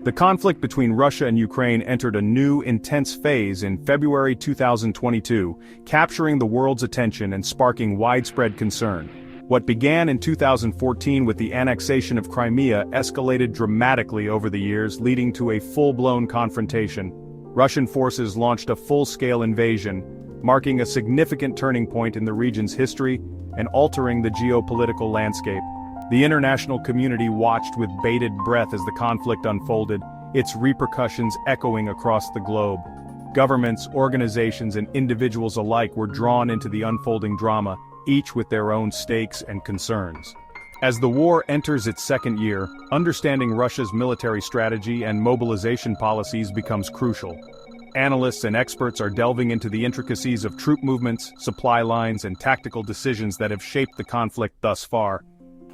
The conflict between Russia and Ukraine entered a new, intense phase in February 2022, capturing the world's attention and sparking widespread concern. What began in 2014 with the annexation of Crimea escalated dramatically over the years, leading to a full-blown confrontation. Russian forces launched a full-scale invasion, marking a significant turning point in the region's history and altering the geopolitical landscape. The international community watched with bated breath as the conflict unfolded, its repercussions echoing across the globe. Governments, organizations, and individuals alike were drawn into the unfolding drama, each with their own stakes and concerns. As the war enters its second year, understanding Russia's military strategy and mobilization policies becomes crucial. Analysts and experts are delving into the intricacies of troop movements, supply lines, and tactical decisions that have shaped the conflict thus far.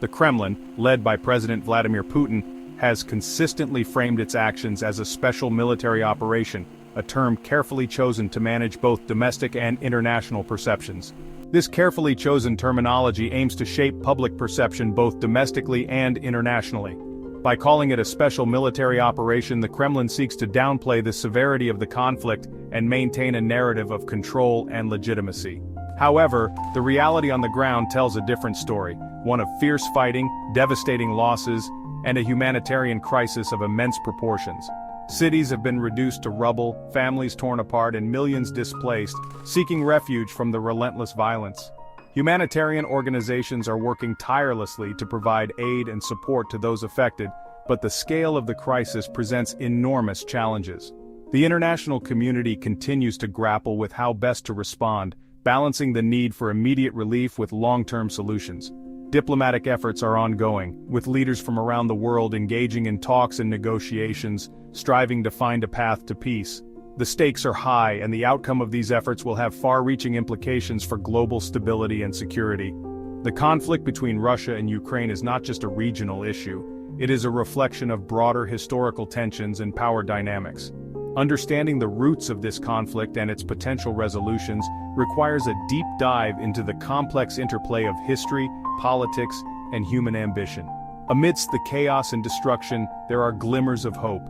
The Kremlin, led by President Vladimir Putin, has consistently framed its actions as a special military operation, a term carefully chosen to manage both domestic and international perceptions. This carefully chosen terminology aims to shape public perception both domestically and internationally. By calling it a special military operation, the Kremlin seeks to downplay the severity of the conflict and maintain a narrative of control and legitimacy. However, the reality on the ground tells a different story, one of fierce fighting, devastating losses, and a humanitarian crisis of immense proportions. Cities have been reduced to rubble, families torn apart, and millions displaced, seeking refuge from the relentless violence. Humanitarian organizations are working tirelessly to provide aid and support to those affected, but the scale of the crisis presents enormous challenges. The international community continues to grapple with how best to respond, balancing the need for immediate relief with long-term solutions. Diplomatic efforts are ongoing, with leaders from around the world engaging in talks and negotiations, striving to find a path to peace. The stakes are high, and the outcome of these efforts will have far-reaching implications for global stability and security. The conflict between Russia and Ukraine is not just a regional issue, it is a reflection of broader historical tensions and power dynamics. Understanding the roots of this conflict and its potential resolutions requires a deep dive into the complex interplay of history, politics, and human ambition. Amidst the chaos and destruction, there are glimmers of hope.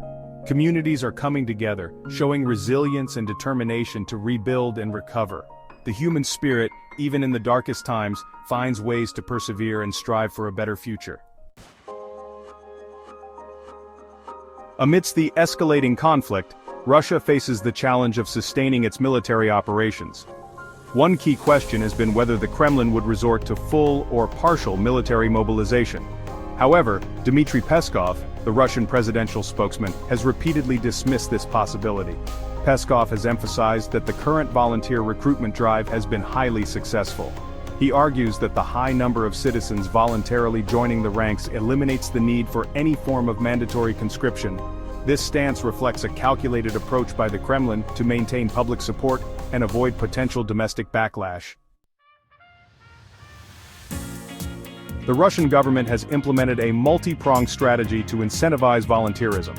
Communities are coming together, showing resilience and determination to rebuild and recover. The human spirit, even in the darkest times, finds ways to persevere and strive for a better future. Amidst the escalating conflict, Russia faces the challenge of sustaining its military operations. One key question has been whether the Kremlin would resort to full or partial military mobilization. However, Dmitry Peskov, the Russian presidential spokesman, has repeatedly dismissed this possibility. Peskov has emphasized that the current volunteer recruitment drive has been highly successful. He argues that the high number of citizens voluntarily joining the ranks eliminates the need for any form of mandatory conscription. This stance reflects a calculated approach by the Kremlin to maintain public support and avoid potential domestic backlash. The Russian government has implemented a multi-pronged strategy to incentivize volunteerism.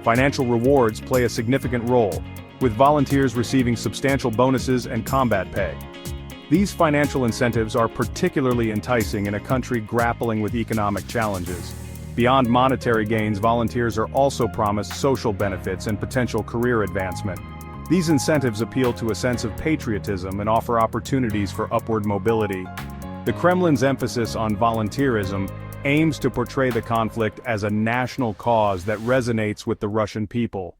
Financial rewards play a significant role, with volunteers receiving substantial bonuses and combat pay. These financial incentives are particularly enticing in a country grappling with economic challenges. Beyond monetary gains, volunteers are also promised social benefits and potential career advancement. These incentives appeal to a sense of patriotism and offer opportunities for upward mobility. The Kremlin's emphasis on volunteerism aims to portray the conflict as a national cause that resonates with the Russian people.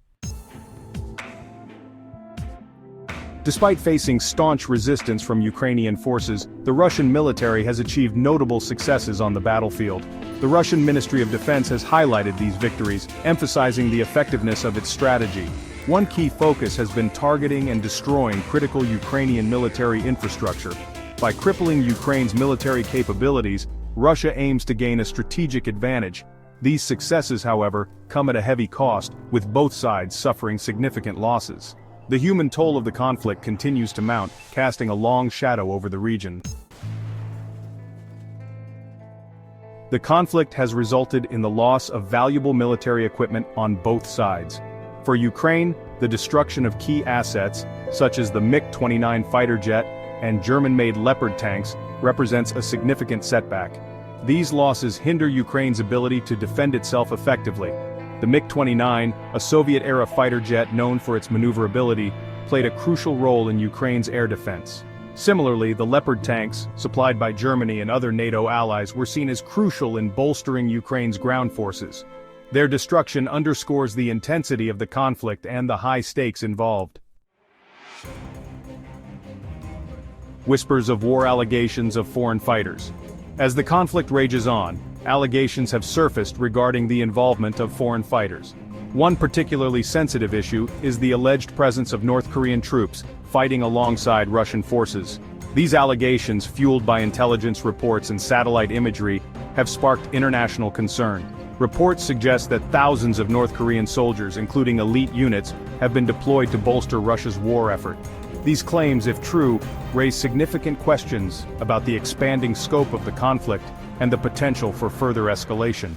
Despite facing staunch resistance from Ukrainian forces, the Russian military has achieved notable successes on the battlefield. The Russian Ministry of Defense has highlighted these victories, emphasizing the effectiveness of its strategy. One key focus has been targeting and destroying critical Ukrainian military infrastructure. By crippling Ukraine's military capabilities, Russia aims to gain a strategic advantage. These successes, however, come at a heavy cost, with both sides suffering significant losses. The human toll of the conflict continues to mount, casting a long shadow over the region. The conflict has resulted in the loss of valuable military equipment on both sides. For Ukraine, the destruction of key assets, such as the MiG-29 fighter jet and German-made Leopard tanks, represents a significant setback. These losses hinder Ukraine's ability to defend itself effectively. The MiG-29, a Soviet-era fighter jet known for its maneuverability, played a crucial role in Ukraine's air defense. Similarly, the Leopard tanks, supplied by Germany and other NATO allies, were seen as crucial in bolstering Ukraine's ground forces. Their destruction underscores the intensity of the conflict and the high stakes involved. Whispers of war allegations of foreign fighters. As the conflict rages on, allegations have surfaced regarding the involvement of foreign fighters. One particularly sensitive issue is the alleged presence of North Korean troops fighting alongside Russian forces. These allegations, fueled by intelligence reports and satellite imagery, have sparked international concern. Reports suggest that thousands of North Korean soldiers, including elite units, have been deployed to bolster Russia's war effort. These claims, if true, raise significant questions about the expanding scope of the conflict and the potential for further escalation.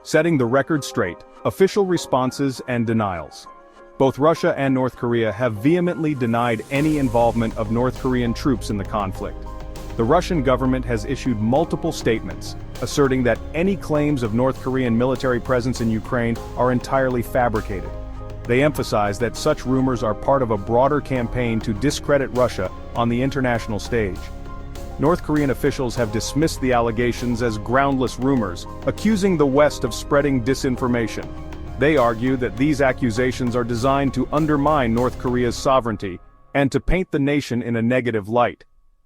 Setting the record straight, official responses and denials. Both Russia and North Korea have vehemently denied any involvement of North Korean troops in the conflict. The Russian government has issued multiple statements, asserting that any claims of North Korean military presence in Ukraine are entirely fabricated. They emphasize that such rumors are part of a broader campaign to discredit Russia on the international stage. North Korean officials have dismissed the allegations as groundless rumors, accusing the West of spreading disinformation. They argue that these accusations are designed to undermine North Korea's sovereignty and to paint the nation in a negative light.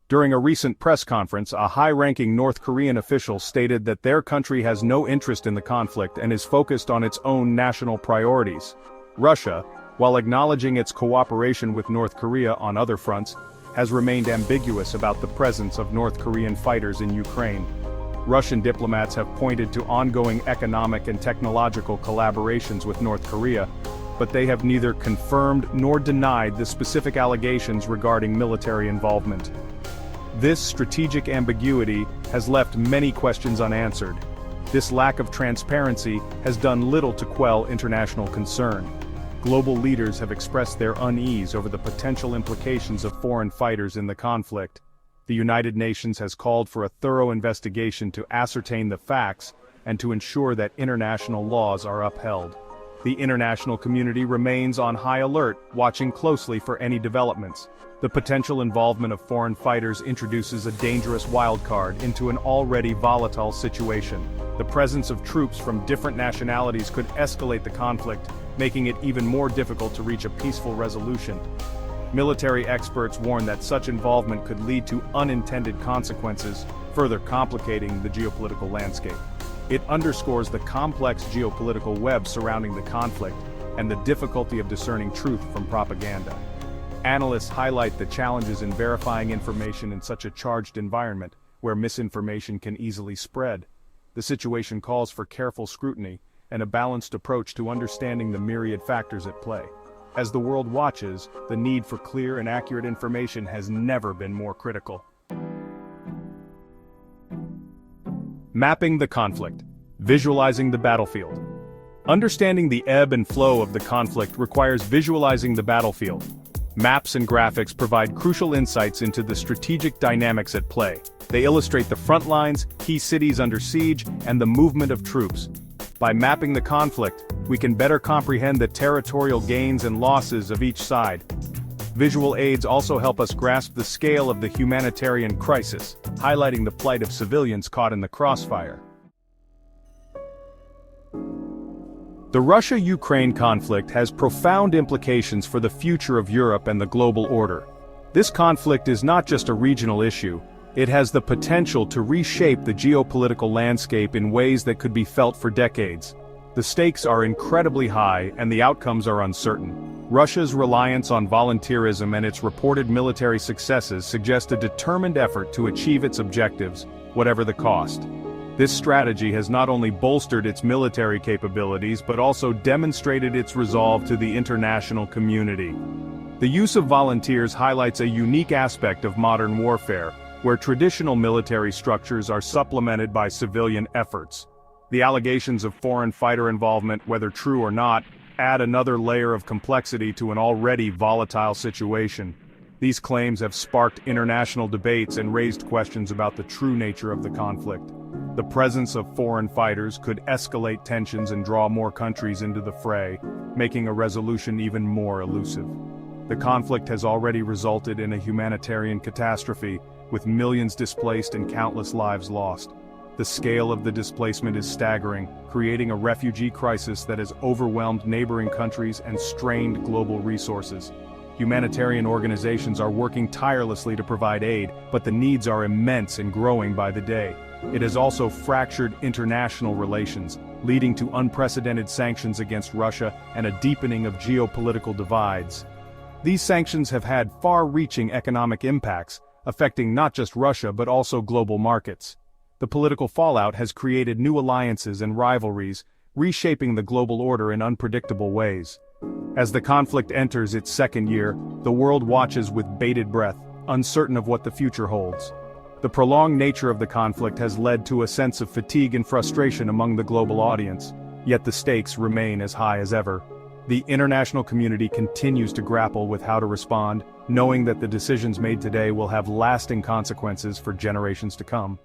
During a recent press conference, a high-ranking North Korean official stated that their country has no interest in the conflict and is focused on its own national priorities. Russia, while acknowledging its cooperation with North Korea on other fronts, has remained ambiguous about the presence of North Korean fighters in Ukraine. Russian diplomats have pointed to ongoing economic and technological collaborations with North Korea, but they have neither confirmed nor denied the specific allegations regarding military involvement. This strategic ambiguity has left many questions unanswered. This lack of transparency has done little to quell international concern. Global leaders have expressed their unease over the potential implications of foreign fighters in the conflict. The United Nations has called for a thorough investigation to ascertain the facts and to ensure that international laws are upheld. The international community remains on high alert, watching closely for any developments. The potential involvement of foreign fighters introduces a dangerous wildcard into an already volatile situation. The presence of troops from different nationalities could escalate the conflict, making it even more difficult to reach a peaceful resolution. Military experts warn that such involvement could lead to unintended consequences, further complicating the geopolitical landscape. It underscores the complex geopolitical web surrounding the conflict and the difficulty of discerning truth from propaganda. Analysts highlight the challenges in verifying information in such a charged environment, where misinformation can easily spread. The situation calls for careful scrutiny and a balanced approach to understanding the myriad factors at play. As the world watches, the need for clear and accurate information has never been more critical. Mapping the conflict. Visualizing the battlefield. Understanding the ebb and flow of the conflict requires visualizing the battlefield. Maps and graphics provide crucial insights into the strategic dynamics at play. They illustrate the front lines, key cities under siege, and the movement of troops. By mapping the conflict, we can better comprehend the territorial gains and losses of each side. Visual aids also help us grasp the scale of the humanitarian crisis, highlighting the plight of civilians caught in the crossfire. The Russia-Ukraine conflict has profound implications for the future of Europe and the global order. This conflict is not just a regional issue, it has the potential to reshape the geopolitical landscape in ways that could be felt for decades. The stakes are incredibly high and the outcomes are uncertain. Russia's reliance on volunteerism and its reported military successes suggest a determined effort to achieve its objectives, whatever the cost. This strategy has not only bolstered its military capabilities but also demonstrated its resolve to the international community. The use of volunteers highlights a unique aspect of modern warfare, where traditional military structures are supplemented by civilian efforts. The allegations of foreign fighter involvement, whether true or not, add another layer of complexity to an already volatile situation. These claims have sparked international debates and raised questions about the true nature of the conflict. The presence of foreign fighters could escalate tensions and draw more countries into the fray, making a resolution even more elusive. The conflict has already resulted in a humanitarian catastrophe, with millions displaced and countless lives lost. The scale of the displacement is staggering, creating a refugee crisis that has overwhelmed neighboring countries and strained global resources. Humanitarian organizations are working tirelessly to provide aid, but the needs are immense and growing by the day. It has also fractured international relations, leading to unprecedented sanctions against Russia and a deepening of geopolitical divides. These sanctions have had far-reaching economic impacts, affecting not just Russia but also global markets. The political fallout has created new alliances and rivalries, reshaping the global order in unpredictable ways. As the conflict enters its second year, the world watches with bated breath, uncertain of what the future holds. The prolonged nature of the conflict has led to a sense of fatigue and frustration among the global audience, yet the stakes remain as high as ever. The international community continues to grapple with how to respond, knowing that the decisions made today will have lasting consequences for generations to come.